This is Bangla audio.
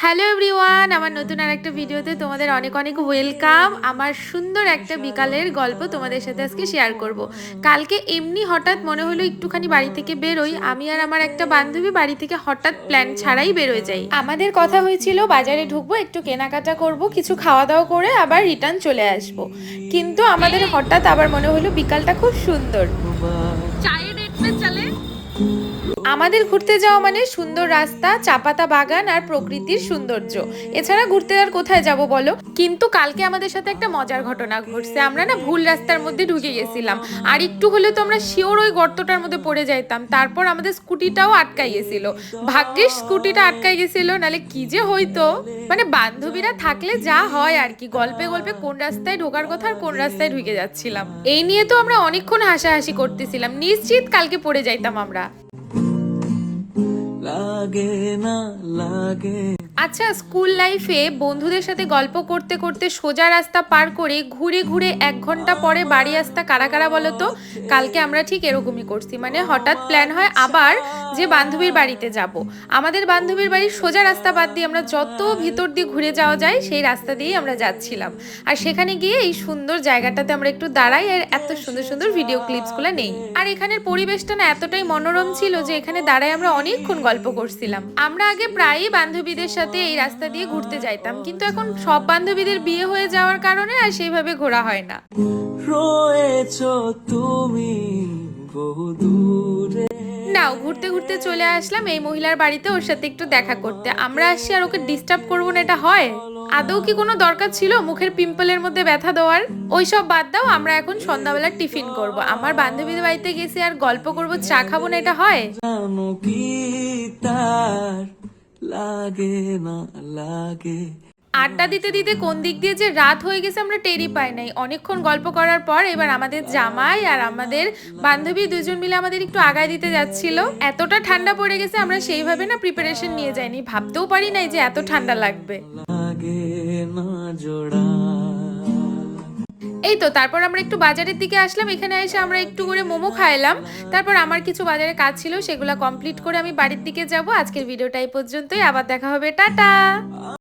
হ্যালো এভরিওয়ান, আমার নতুন আর একটা ভিডিওতে তোমাদের অনেক অনেক ওয়েলকাম। আমার সুন্দর একটা বিকালের গল্প তোমাদের সাথে আজকে শেয়ার করব। কালকে এমনি হঠাৎ মনে হলো একটুখানি বাড়ি থেকে বেরোই। আমি আর আমার একটা বান্ধবী বাড়ি থেকে হঠাৎ প্ল্যান ছাড়াই বেরোয় যাই। আমাদের কথা হয়েছিল বাজারে ঢুকবো, একটু কেনাকাটা করব, কিছু খাওয়া দাওয়া করে আবার রিটার্ন চলে আসব। কিন্তু আমাদের হঠাৎ আবার মনে হলো বিকালটা খুব সুন্দর, চায়ের ডেটে চলে। আমাদের ঘুরতে যাওয়া মানে সুন্দর রাস্তা, চাপাতা বাগান আর প্রকৃতির সৌন্দর্য। এছাড়া ঘুরতে আর কোথায় যাব বলো? কিন্তু কালকে আমাদের সাথে একটা মজার ঘটনা ঘটছে। আমরা না ভুল রাস্তার মধ্যে ঢুকে গেছিলাম, আর একটু হলে তো আমরা শিওর ওই গর্তটার মধ্যে পড়ে যাইতাম। তারপর আমাদের স্কুটিটাও আটকাই গেছিল। ভাগ্যিস স্কুটিটা আটকাই গেছিল, নালে কি যে হইতো। মানে বান্ধবীরা থাকলে যা হয় আর কি, গল্পে গল্পে কোন রাস্তায় ঢোকার কথা আর কোন রাস্তায় ঢুকে যাচ্ছিলাম, এই নিয়ে তো আমরা অনেকক্ষণ হাসাহাসি করতেছিলাম। নিশ্চিত কালকে পড়ে যাইতাম আমরা। লাগে না লাগে। আচ্ছা, স্কুল লাইফে বন্ধুদের সাথে গল্প করতে করতে সোজা রাস্তা পার করে ঘুরে ঘুরে 1 ঘন্টা পরে বাড়ি আসতা কারা কারা বলো তো? কালকে আমরা ঠিক এরকমই করছি। মানে হঠাৎ প্ল্যান হয় আবার যে বান্ধবীর বাড়িতে যাব। আমাদের বান্ধবীর বাড়ির সোজা রাস্তা বাদ দিয়ে আমরা যত ভিতর দিয়ে ঘুরে যাওয়া যায় সেই রাস্তা দিয়েই আমরা যাচ্ছিলাম। আর সেখানে গিয়ে এই সুন্দর জায়গাটাতে আমরা একটু দাঁড়াই আর এত সুন্দর সুন্দর ভিডিও ক্লিপসগুলো নেই। আর এখানের পরিবেশটা না এতটাই মনোরম ছিল যে এখানে দাঁড়ায় আমরা অনেকক্ষণ গল্প করছিলাম। আমরা আগে প্রায়ই বান্ধবীদের সাথে এই রাস্তা দিয়ে ঘুরতে যাইতাম, কিন্তু এখন সব বান্ধবীদের বিয়ে হয়ে যাওয়ার কারণে আর সেইভাবে ঘোরা হয় না। রয়েছো তুমি বহু দূরে। নাও, ঘুরতে ঘুরতে চলে আসলাম এই মহিলার বাড়িতে ওর সাথে একটু দেখা করতে। আমরা আসছি আর ওকে ডিস্টার্ব করবো না, এটা হয়? আদৌ কি কোনো দরকার ছিল মুখের পিম্পলের মধ্যে ব্যথা দেওয়ার? ওইসব বাদ দাও, আমরা এখন সন্ধ্যাবেলা টিফিন করব। আমার বান্ধবীদের বাড়িতে গেছি আর গল্প করব, চা খাবো না, এটা হয়? জানো কি তার লাগে না লাগে। আড্ডা দিতে দিতে কোন দিক দিয়ে যে রাত হয়ে গেছে আমরা টেরই পাই নাই। অনেকক্ষণ গল্প করার পর এবার আমাদের জামাই আর আমাদের বান্ধবী দুজন মিলে আমাদের একটু আগায় দিতে যাচ্ছিল। এতটা ঠান্ডা পড়ে গেছে, আমরা সেইভাবে না প্রিপারেশন নিয়ে যাইনি, ভাবতেও পারি নাই যে এত ঠান্ডা লাগবে। এই তো তারপর আমরা একটু বাজারের দিকে আসলাম। এখানে এসে আমরা একটু করে মোমো খাইলাম। তারপর আমার কিছু বাজারে কাজ ছিল, সেগুলো কমপ্লিট করে আমি বাড়ির দিকে যাব। আজকের ভিডিওটা এই পর্যন্তই, আবার দেখা হবে, টাটা।